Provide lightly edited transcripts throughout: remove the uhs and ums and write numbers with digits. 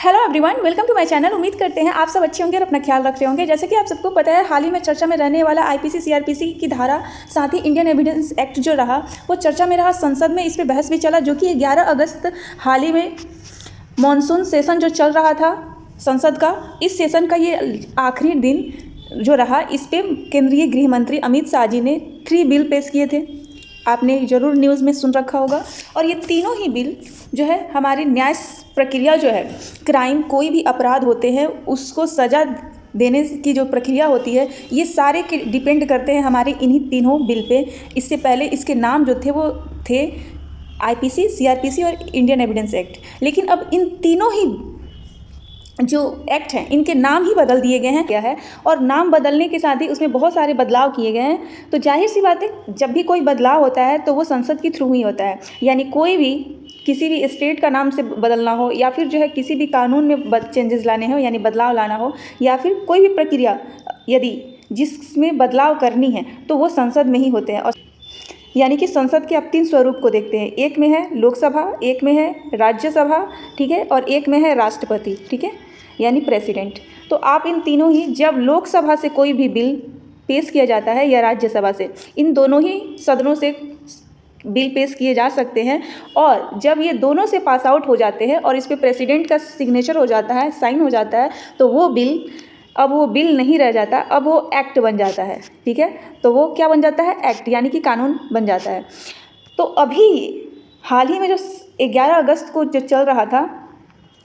Hello everyone, welcome to my channel. उम्मीद करते हैं आप सब अच्छे होंगे और अपना ख्याल रख रहे होंगे। जैसे कि आप सबको पता है, हाल ही में चर्चा में रहने वाला आईपीसी सीआरपीसी की धारा, साथ ही इंडियन एविडेंस एक्ट जो रहा वो चर्चा में रहा। संसद में इस पर बहस भी चला, जो कि 11 अगस्त हाल ही में मानसून सेशन जो चल रहा था संसद का, इस सेशन का ये आखिरी दिन जो रहा, इस पर केंद्रीय गृह मंत्री अमित शाह जी ने 3 बिल पेश किए थे। आपने ज़रूर न्यूज़ में सुन रखा होगा। और ये तीनों ही बिल जो है हमारी न्याय प्रक्रिया जो है, क्राइम कोई भी अपराध होते हैं उसको सज़ा देने की जो प्रक्रिया होती है, ये सारे के डिपेंड करते हैं हमारे इन्हीं तीनों बिल पे। इससे पहले इसके नाम जो थे वो थे आईपीसी, सीआरपीसी और इंडियन एविडेंस एक्ट। लेकिन अब इन तीनों ही जो एक्ट हैं इनके नाम ही बदल दिए गए हैं क्या है, और नाम बदलने के साथ ही उसमें बहुत सारे बदलाव किए गए हैं। तो जाहिर सी बात है, जब भी कोई बदलाव होता है तो वो संसद के थ्रू ही होता है। यानी कोई भी किसी भी स्टेट का नाम से बदलना हो, या फिर जो है किसी भी कानून में चेंजेस लाने हो, यानी बदलाव लाना हो, या फिर कोई भी प्रक्रिया यदि जिसमें बदलाव करनी है तो वो संसद में ही होते हैं। और यानी कि संसद के आप 3 स्वरूप को देखते हैं, एक में है लोकसभा, एक में है राज्यसभा, ठीक है, और एक में है राष्ट्रपति, ठीक है, यानी प्रेसिडेंट। तो आप इन तीनों ही, जब लोकसभा से कोई भी बिल पेश किया जाता है या राज्यसभा से, इन दोनों ही सदनों से बिल पेश किए जा सकते हैं। और जब ये दोनों से पास आउट हो जाते हैं और इस पर प्रेसिडेंट का सिग्नेचर हो जाता है, साइन हो जाता है, तो वो बिल अब वो बिल नहीं रह जाता, अब वो एक्ट बन जाता है, ठीक है। तो वो क्या बन जाता है? एक्ट, यानी कि कानून बन जाता है। तो अभी हाल ही में जो 11 अगस्त को जो चल रहा था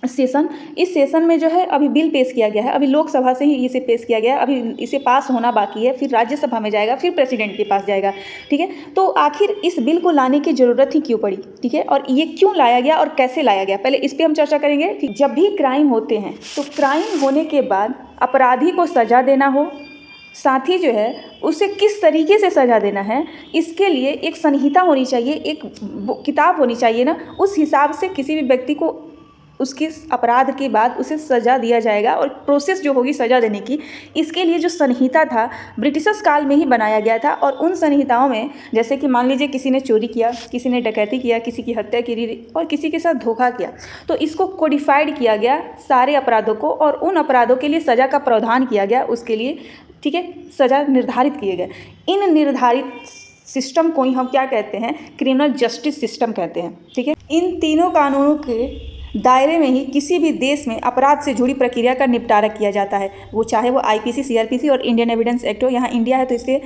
सेशन, इस सेशन में जो है अभी बिल पेश किया गया है। अभी लोकसभा से ही इसे पेश किया गया है, अभी इसे पास होना बाकी है, फिर राज्यसभा में जाएगा, फिर प्रेसिडेंट के पास जाएगा, ठीक है। तो आखिर इस बिल को लाने की ज़रूरत ही क्यों पड़ी, ठीक है, और ये क्यों लाया गया और कैसे लाया गया, पहले इस पर हम चर्चा करेंगे। ठीक, जब भी क्राइम होते हैं तो क्राइम होने के बाद अपराधी को सज़ा देना हो, साथ ही जो है उसे किस तरीके से सज़ा देना है, इसके लिए एक संहिता होनी चाहिए, एक किताब होनी चाहिए ना। उस हिसाब से किसी भी व्यक्ति को उसके अपराध के बाद उसे सज़ा दिया जाएगा, और प्रोसेस जो होगी सज़ा देने की, इसके लिए जो संहिता था ब्रिटिशर्स काल में ही बनाया गया था। और उन संहिताओं में, जैसे कि मान लीजिए किसी ने चोरी किया, किसी ने डकैती किया, किसी की हत्या की और किसी के साथ धोखा किया, तो इसको कोडिफाइड किया गया सारे अपराधों को, और उन अपराधों के लिए सज़ा का प्रावधान किया गया उसके लिए, ठीक है, सज़ा निर्धारित किए गए। इन निर्धारित सिस्टम को ही हम क्या कहते हैं? क्रिमिनल जस्टिस सिस्टम कहते हैं, ठीक है। इन तीनों कानूनों के दायरे में ही किसी भी देश में अपराध से जुड़ी प्रक्रिया का निपटारा किया जाता है, वो चाहे वो आईपीसी, सीआरपीसी और इंडियन एविडेंस एक्ट हो। यहाँ इंडिया है तो इसलिए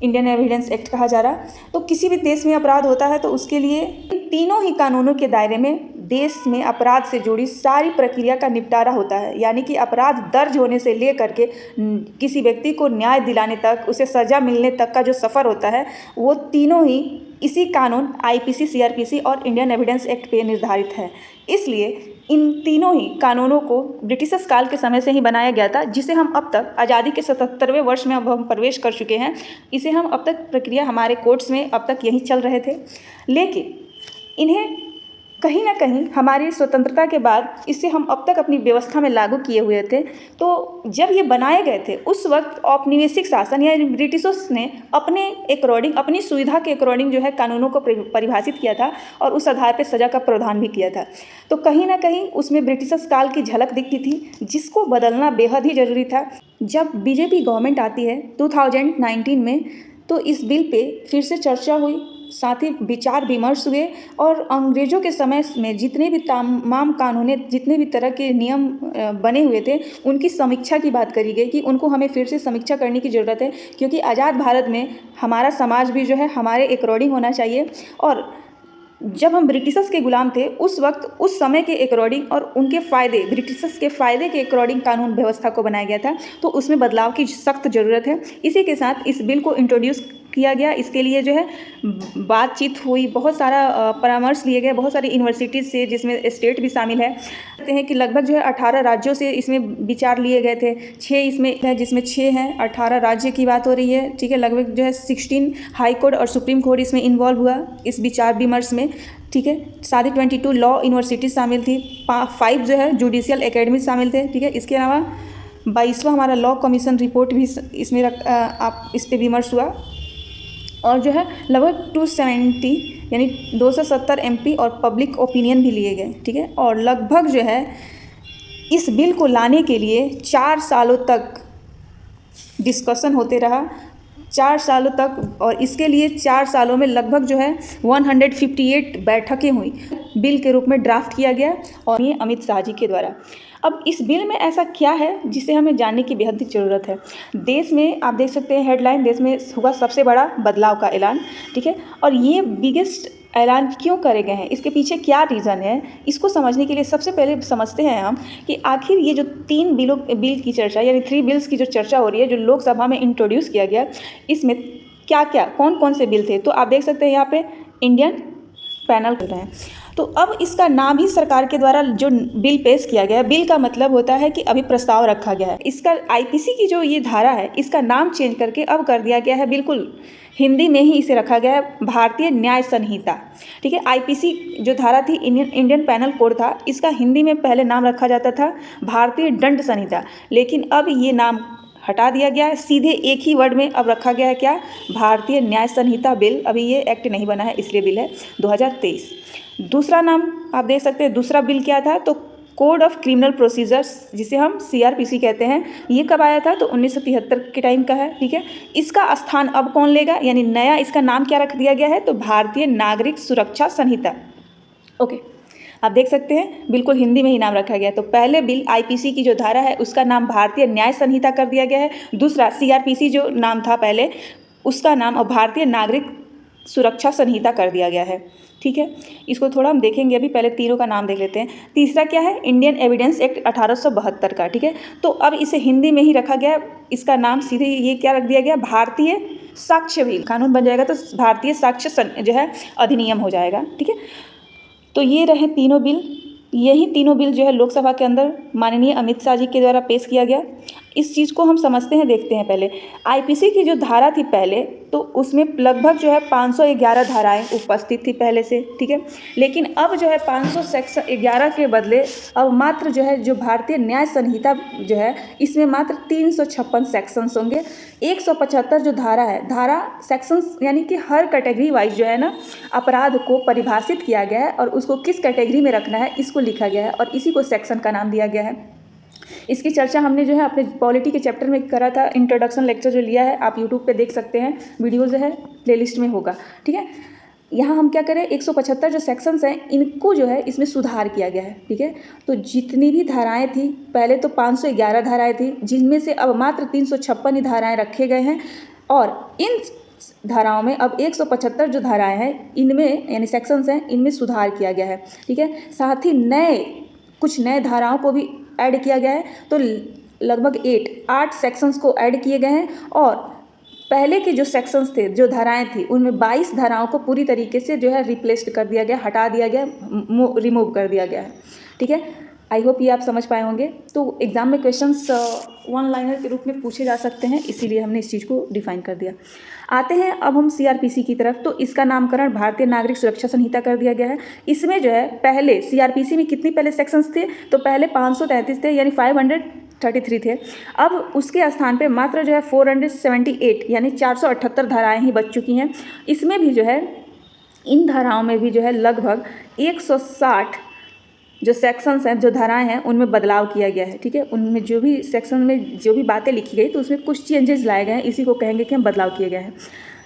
इंडियन एविडेंस एक्ट कहा जा रहा। तो किसी भी देश में अपराध होता है तो उसके लिए तीनों ही कानूनों के दायरे में देश में अपराध से जुड़ी सारी प्रक्रिया का निपटारा होता है। यानी कि अपराध दर्ज होने से लेकर के किसी व्यक्ति को न्याय दिलाने तक, उसे सज़ा मिलने तक का जो सफ़र होता है, वो तीनों ही इसी कानून आईपीसी, सीआरपीसी और इंडियन एविडेंस एक्ट पे निर्धारित है। इसलिए इन तीनों ही कानूनों को ब्रिटिशर्स काल के समय से ही बनाया गया था, जिसे हम अब तक आज़ादी के 77वें वर्ष में अब हम प्रवेश कर चुके हैं। इसे हम अब तक प्रक्रिया हमारे कोर्ट्स में अब तक यही चल रहे थे। लेकिन इन्हें कहीं ना कहीं हमारी स्वतंत्रता के बाद इसे हम अब तक अपनी व्यवस्था में लागू किए हुए थे। तो जब ये बनाए गए थे उस वक्त औपनिवेशिक शासन या ब्रिटिशर्स ने अपने अकॉर्डिंग, अपनी सुविधा के अकॉर्डिंग जो है कानूनों को परिभाषित किया था, और उस आधार पर सज़ा का प्रावधान भी किया था। तो कहीं ना कहीं उसमें ब्रिटिशर्स काल की झलक दिखती थी, जिसको बदलना बेहद ही ज़रूरी था। जब बीजेपी गवर्नमेंट आती है 2019 में, तो इस बिल पे फिर से चर्चा हुई, साथ ही विचार विमर्श हुए, और अंग्रेज़ों के समय में जितने भी तमाम कानून, जितने भी तरह के नियम बने हुए थे, उनकी समीक्षा की बात करी गई कि उनको हमें फिर से समीक्षा करने की ज़रूरत है, क्योंकि आज़ाद भारत में हमारा समाज भी जो है हमारे अकॉर्डिंग होना चाहिए। और जब हम ब्रिटिशर्स के गुलाम थे उस वक्त, उस समय के अकॉर्डिंग और उनके फ़ायदे, ब्रिटिशर्स के फ़ायदे के अकॉर्डिंग कानून व्यवस्था को बनाया गया था। तो उसमें बदलाव की सख्त ज़रूरत है। इसी के साथ इस बिल को इंट्रोड्यूस किया गया। इसके लिए जो है बातचीत हुई, बहुत सारा परामर्श लिए गए बहुत सारी यूनिवर्सिटीज़ से, जिसमें स्टेट भी शामिल है। कहते हैं कि लगभग जो है 18 राज्यों से इसमें विचार लिए गए थे। 6 इसमें है, जिसमें 6 हैं, 18 राज्य की बात हो रही है, ठीक है। लगभग जो है 16 हाई कोर्ट और सुप्रीम कोर्ट इसमें इन्वॉल्व हुआ इस विचार विमर्श में, ठीक है। साथ ही 22 लॉ यूनिवर्सिटीज़ शामिल थी, 5 जो है जुडिशियल एकेडमी शामिल थे, ठीक है। इसके अलावा 22वां हमारा लॉ कमीशन रिपोर्ट भी इसमें आप इस पर विमर्श हुआ। और जो है लगभग 270 यानी 270 एमपी और पब्लिक ओपिनियन भी लिए गए, ठीक है। और लगभग जो है इस बिल को लाने के लिए 4 सालों तक डिस्कशन होते रहा, 4 सालों तक, और इसके लिए 4 सालों में लगभग जो है 158 बैठकें हुई, बिल के रूप में ड्राफ्ट किया गया और ये अमित शाह जी के द्वारा। अब इस बिल में ऐसा क्या है जिसे हमें जानने की बेहद ज़रूरत है। देश में आप देख सकते हैं हेडलाइन, देश में हुआ सबसे बड़ा बदलाव का ऐलान, ठीक है। और ये बिगेस्ट ऐलान क्यों करे गए हैं, इसके पीछे क्या रीज़न है, इसको समझने के लिए सबसे पहले समझते हैं हम कि आखिर ये जो 3 बिल की चर्चा, यानी 3 बिल्स की जो चर्चा हो रही है, जो लोकसभा में इंट्रोड्यूस किया गया, इसमें क्या क्या कौन कौन से बिल थे। तो आप देख सकते हैं यहाँ पे इंडियन पैनल कर रहे हैं। तो अब इसका नाम ही सरकार के द्वारा जो बिल पेश किया गया है, बिल का मतलब होता है कि अभी प्रस्ताव रखा गया है। इसका आईपीसी की जो ये धारा है, इसका नाम चेंज करके अब कर दिया गया है, बिल्कुल हिंदी में ही इसे रखा गया है, भारतीय न्याय संहिता, ठीक है। आईपीसी जो धारा थी, इंडियन पैनल कोड था, इसका हिंदी में पहले नाम रखा जाता था भारतीय दंड संहिता, लेकिन अब ये नाम हटा दिया गया है, सीधे एक ही वर्ड में अब रखा गया है क्या, भारतीय न्याय संहिता बिल। अभी ये एक्ट नहीं बना है, इसलिए बिल है 2023। दूसरा नाम आप देख सकते हैं, दूसरा बिल क्या था, तो कोड ऑफ क्रिमिनल प्रोसीजर्स, जिसे हम सीआरपीसी कहते हैं। ये कब आया था, तो 1973 के टाइम का है, ठीक है। इसका स्थान अब कौन लेगा, यानी नया इसका नाम क्या रख दिया गया है, तो भारतीय नागरिक सुरक्षा संहिता। ओके, आप देख सकते हैं बिल्कुल हिंदी में ही नाम रखा गया है। तो पहले बिल आईपीसी की जो धारा है उसका नाम भारतीय न्याय संहिता कर दिया गया है, दूसरा सीआरपीसी जो नाम था पहले उसका नाम अब भारतीय नागरिक सुरक्षा संहिता कर दिया गया है, ठीक है। इसको थोड़ा हम देखेंगे, अभी पहले तीनों का नाम देख लेते हैं। तीसरा क्या है, इंडियन एविडेंस एक्ट 1872 का, ठीक है। तो अब इसे हिंदी में ही रखा गया, इसका नाम सीधे ये क्या रख दिया गया, भारतीय साक्ष्य बिल, कानून बन जाएगा तो भारतीय साक्ष्य जो है अधिनियम हो जाएगा, ठीक है। तो ये रहे तीनों बिल, यही तीनों बिल जो है लोकसभा के अंदर माननीय अमित शाह जी के द्वारा पेश किया गया। इस चीज़ को हम समझते हैं, देखते हैं पहले। आईपीसी की जो धारा थी पहले, तो उसमें लगभग जो है 511 धाराएं उपस्थित थी पहले से, ठीक है। लेकिन अब जो है 511 के बदले अब मात्र जो है जो भारतीय न्याय संहिता जो है, इसमें मात्र 356 सेक्शंस होंगे। 175 जो धारा है, धारा सेक्शंस यानी कि हर कैटेगरी वाइज जो है ना अपराध को परिभाषित किया गया है और उसको किस कैटेगरी में रखना है इसको लिखा गया है और इसी को सेक्शन का नाम दिया गया है। इसकी चर्चा हमने जो है अपने पॉलिटी के चैप्टर में करा था, इंट्रोडक्शन लेक्चर जो लिया है, आप यूट्यूब पे देख सकते हैं, वीडियो जो है प्लेलिस्ट में होगा, ठीक है। यहाँ हम क्या करें, 175 जो सेक्शंस हैं इनको जो है इसमें सुधार किया गया है, ठीक है। तो जितनी भी धाराएं थी पहले, तो 511 धाराएं थी, जिनमें से अब मात्र 356 ही धाराएं रखे गए हैं और इन धाराओं में अब 175 जो धाराएं हैं इनमें यानी सेक्शंस हैं इनमें सुधार किया गया है, ठीक है। साथ ही कुछ नए धाराओं को भी ऐड किया गया है, तो लगभग 8 सेक्शंस को ऐड किए गए हैं और पहले के जो सेक्शंस थे, जो धाराएं थी, उनमें 22 धाराओं को पूरी तरीके से जो है रिप्लेस्ड कर दिया गया, हटा दिया गया, रिमूव कर दिया गया है, ठीक है। आई होप ये आप समझ पाए होंगे। तो एग्जाम में क्वेश्चंस वन लाइनर के रूप में पूछे जा सकते हैं, इसीलिए हमने इस चीज़ को डिफाइन कर दिया। आते हैं अब हम सीआरपीसी की तरफ। तो इसका नामकरण भारतीय नागरिक सुरक्षा संहिता कर दिया गया है। इसमें जो है पहले सीआरपीसी में कितनी पहले सेक्शंस थे, तो पहले 533 थे, यानी 533 थे। अब उसके स्थान पे मात्र जो है 478 यानी 478 धाराएं ही बच चुकी हैं। इसमें भी जो है इन धाराओं में भी जो है लगभग 160 जो सेक्शंस हैं, जो धाराएं हैं, उनमें बदलाव किया गया है, ठीक है। उनमें जो भी सेक्शन में जो भी बातें लिखी गई तो उसमें कुछ चेंजेस लाए गए हैं, इसी को कहेंगे कि हम बदलाव किए गए हैं।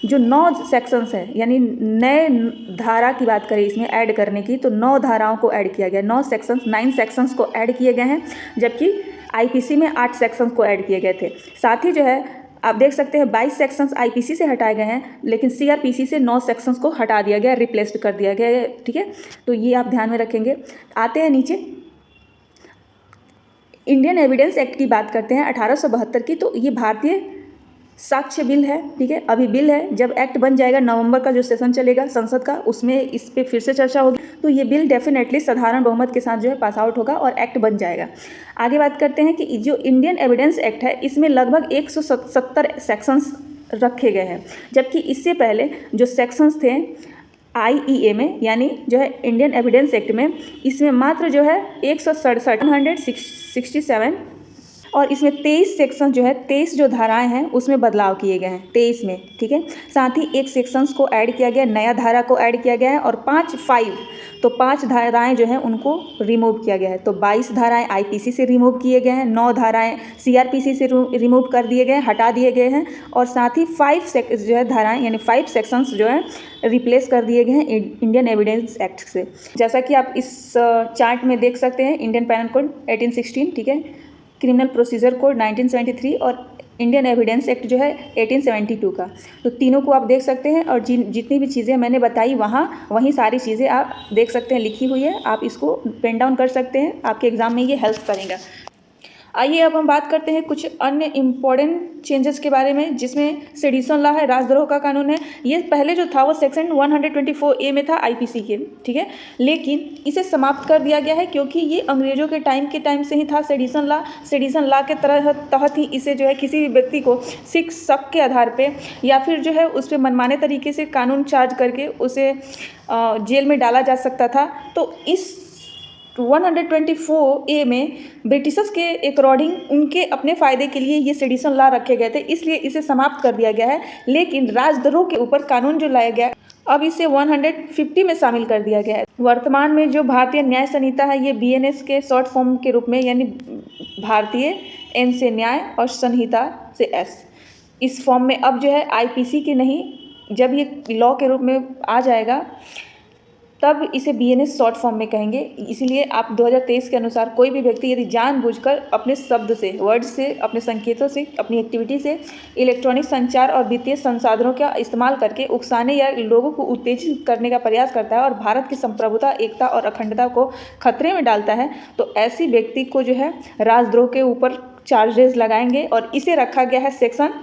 जो 9 सेक्शंस हैं यानी नए धारा की बात करें इसमें ऐड करने की, तो 9 धाराओं को ऐड किया गया, 9 सेक्शंस को ऐड किए गए हैं, जबकि आईपीसी में 8 सेक्शंस को ऐड किए गए थे। साथ ही जो है आप देख सकते हैं 22 सेक्शंस आईपीसी से हटाए गए हैं, लेकिन सीआरपीसी से 9 सेक्शंस को हटा दिया गया, रिप्लेस्ड कर दिया गया है, ठीक है। तो ये आप ध्यान में रखेंगे। आते हैं नीचे, इंडियन एविडेंस एक्ट की बात करते हैं 1872 की। तो ये भारतीय साक्ष्य बिल है, ठीक है। अभी बिल है, जब एक्ट बन जाएगा, नवंबर का जो सेशन चलेगा संसद का, उसमें इस पर फिर से चर्चा होगी, तो ये बिल डेफिनेटली साधारण बहुमत के साथ जो है पास आउट होगा और एक्ट बन जाएगा। आगे बात करते हैं कि जो इंडियन एविडेंस एक्ट है इसमें लगभग 170 सेक्शंस रखे गए हैं, जबकि इससे पहले जो सेक्शंस थे आईईए में यानी जो है इंडियन एविडेंस एक्ट में, इसमें मात्र जो है 167 और इसमें 23 सेक्शन जो है, 23 जो धाराएं हैं उसमें बदलाव किए गए हैं 23 में, ठीक है। साथ ही एक सेक्शंस को ऐड किया गया, नया धारा को ऐड किया गया है, और 5 धाराएं जो हैं उनको रिमूव किया गया है। तो 22 धाराएं आईपीसी से रिमूव किए गए हैं, 9 धाराएं सीआरपीसी से रिमूव कर दिए गए, हटा दिए गए हैं, और साथ ही 5 जो है धाराएं यानी 5 सेक्शंस जो है रिप्लेस कर दिए गए हैं इंडियन एविडेंस एक्ट से। जैसा कि आप इस चार्ट में देख सकते हैं, इंडियन पैनल कोड 1816, ठीक है, क्रिमिनल प्रोसीजर कोड 1973 और इंडियन एविडेंस एक्ट जो है 1872 का। तो तीनों को आप देख सकते हैं, और जितनी भी चीज़ें मैंने बताई वहीं सारी चीज़ें आप देख सकते हैं, लिखी हुई है। आप इसको पेन डाउन कर सकते हैं, आपके एग्ज़ाम में ये हेल्प करेगा। आइए अब हम बात करते हैं कुछ अन्य इम्पॉर्टेंट चेंजेस के बारे में, जिसमें सेडिशन लॉ है, राजद्रोह का कानून है। ये पहले जो था वो सेक्शन 124A में था आईपीसी के, ठीक है, लेकिन इसे समाप्त कर दिया गया है क्योंकि ये अंग्रेजों के टाइम से ही था सेडिशन लॉ के तहत ही इसे जो है किसी भी व्यक्ति को सिख शक के आधार पे या फिर जो है उस पर मनमाने तरीके से कानून चार्ज करके उसे जेल में डाला जा सकता था। तो इस 124A में ब्रिटिशर्स के अकॉर्डिंग उनके अपने फ़ायदे के लिए ये सेडिशन लॉ रखे गए थे, इसलिए इसे समाप्त कर दिया गया है। लेकिन राजद्रोह के ऊपर कानून जो लाया गया, अब इसे 150 में शामिल कर दिया गया है। वर्तमान में जो भारतीय न्याय संहिता है, ये BNS के शॉर्ट फॉर्म के रूप में, यानी भारतीय N से न्याय और संहिता से S, इस फॉर्म में अब जो है आईपीसी के नहीं, जब ये लॉ के रूप में आ जाएगा तब इसे BNS शॉर्ट फॉर्म में कहेंगे। इसीलिए आप 2023 के अनुसार कोई भी व्यक्ति यदि जानबूझकर अपने शब्द से, वर्ड से, अपने संकेतों से, अपनी एक्टिविटी से इलेक्ट्रॉनिक संचार और वित्तीय संसाधनों का इस्तेमाल करके उकसाने या लोगों को उत्तेजित करने का प्रयास करता है और भारत की संप्रभुता, एकता और अखंडता को खतरे में डालता है, तो ऐसी व्यक्ति को जो है राजद्रोह के ऊपर चार्जेस लगाएंगे, और इसे रखा गया है सेक्शन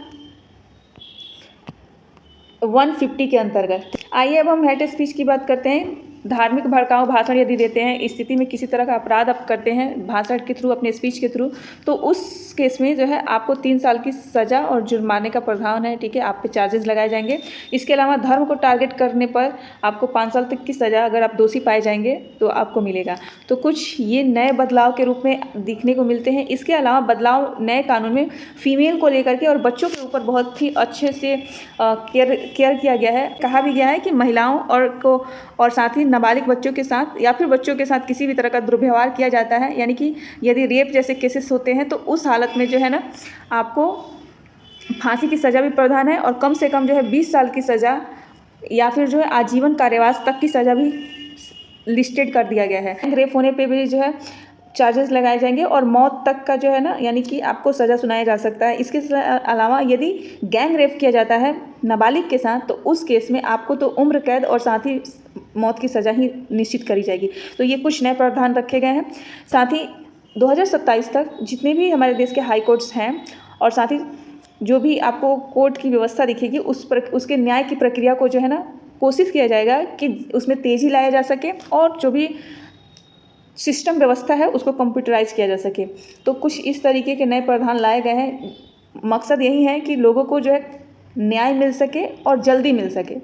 150 के अंतर्गत। आइए अब हम हेट स्पीच की बात करते हैं। धार्मिक भड़काऊ भाषण यदि देते हैं, इस स्थिति में किसी तरह का अपराध आप करते हैं भाषण के थ्रू, अपने स्पीच के थ्रू, तो उस केस में जो है आपको 3 साल की सज़ा और जुर्माने का प्रावधान है, ठीक है, आप पे चार्जेस लगाए जाएंगे। इसके अलावा धर्म को टारगेट करने पर आपको 5 साल तक की सज़ा, अगर आप दोषी पाए जाएंगे तो आपको मिलेगा। तो कुछ ये नए बदलाव के रूप में दिखने को मिलते हैं। इसके अलावा बदलाव नए कानून में फीमेल को लेकर के और बच्चों के ऊपर बहुत ही अच्छे से केयर किया गया है। कहा भी गया है कि महिलाओं और साथ ही नाबालिग बच्चों के साथ या फिर बच्चों के साथ किसी भी तरह का दुर्व्यवहार किया जाता है, यानी कि यदि रेप जैसे केसेस होते हैं तो उस हालत में जो है ना, आपको फांसी की सज़ा भी प्रावधान है, और कम से कम जो है 20 साल की सज़ा या फिर जो है आजीवन कारावास तक की सज़ा भी लिस्टेड कर दिया गया है। रेप होने पे भी जो है चार्जेस लगाए जाएंगे, और मौत तक का जो है ना, यानी कि आपको सज़ा सुनाया जा सकता है। इसके अलावा यदि गैंग रेप किया जाता है नाबालिग के साथ, तो उस केस में आपको तो उम्र कैद और साथ ही मौत की सज़ा ही निश्चित करी जाएगी। तो ये कुछ नए प्रावधान रखे गए हैं। साथ ही 2027 तक जितने भी हमारे देश के हाई कोर्ट्स हैं, और साथ ही जो भी आपको कोर्ट की व्यवस्था दिखेगी, उसके न्याय की प्रक्रिया को जो है ना, कोशिश किया जाएगा कि उसमें तेज़ी लाया जा सके, और जो भी सिस्टम व्यवस्था है उसको कंप्यूटराइज किया जा सके। तो कुछ इस तरीके के नए प्रावधान लाए गए हैं। मकसद यही है कि लोगों को जो है न्याय मिल सके और जल्दी मिल सके।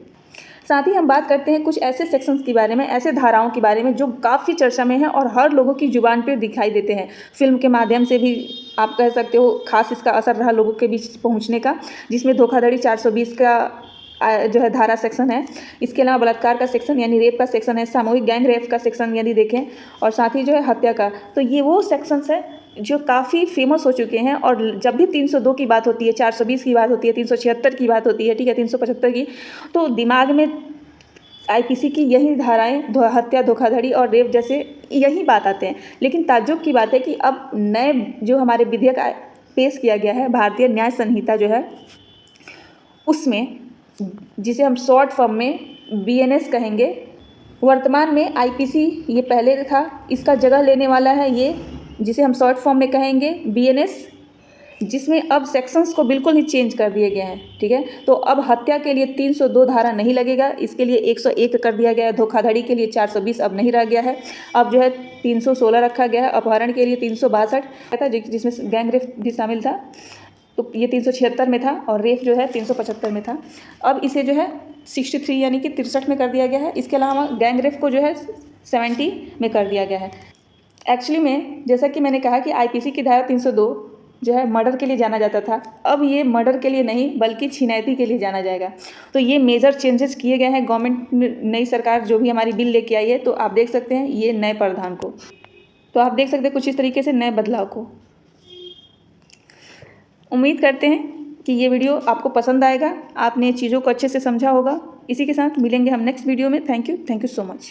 साथ ही हम बात करते हैं कुछ ऐसे सेक्शंस के बारे में, ऐसे धाराओं के बारे में जो काफ़ी चर्चा में है और हर लोगों की जुबान पे दिखाई देते हैं। फिल्म के माध्यम से भी आप कह सकते हो खास इसका असर रहा लोगों के बीच पहुंचने का, जिसमें धोखाधड़ी 420 का जो है धारा सेक्शन है। इसके अलावा बलात्कार का सेक्शन यानी रेप का सेक्शन है, सामूहिक गैंग रेप का सेक्शन यदि देखें, और साथ ही जो है हत्या का। तो ये वो सेक्शंस है जो काफ़ी फेमस हो चुके हैं, और जब भी 302 की बात होती है, 420 की बात होती है, 376 की बात होती है, ठीक है, 375 की, तो दिमाग में आईपीसी की यही धाराएं, हत्या, धोखाधड़ी और रेप जैसे यही बात आते हैं। लेकिन ताज्जुब की बात है कि अब नए जो हमारे विधेयक पेश किया गया है, भारतीय न्याय संहिता जो है, उसमें जिसे हम शॉर्ट फॉर्म में BNS कहेंगे, वर्तमान में आईपीसी ये पहले था, इसका जगह लेने वाला है ये जिसे हम शॉर्ट फॉर्म में कहेंगे BNS, जिसमें अब सेक्शंस को बिल्कुल ही चेंज कर दिए गए हैं, ठीक है। तो अब हत्या के लिए 302 धारा नहीं लगेगा, इसके लिए 101 कर दिया गया है। धोखाधड़ी के लिए 420 अब नहीं रह गया है, अब जो है 316 रखा गया है। अपहरण के लिए 362 था, जिसमें गैंग रेप भी शामिल था, तो ये 376 में था, और रेप जो है 375 में था। अब इसे जो है 63 यानी कि 63 में कर दिया गया है। इसके अलावा गैंग रेप को जो है 70 में कर दिया गया है। एक्चुअली में जैसा कि मैंने कहा कि आईपीसी की धारा 302 जो है मर्डर के लिए जाना जाता था, अब ये मर्डर के लिए नहीं बल्कि छिनैती के लिए जाना जाएगा। तो ये मेजर चेंजेस किए गए हैं गवर्नमेंट, नई सरकार जो भी हमारी बिल लेके आई है। तो आप देख सकते हैं ये नए प्रावधान को, तो आप देख सकते हैं कुछ इस तरीके से नए बदलाव को। उम्मीद करते हैं कि ये वीडियो आपको पसंद आएगा, आपने चीज़ों को अच्छे से समझा होगा। इसी के साथ मिलेंगे हम नेक्स्ट वीडियो में। Thank you so much.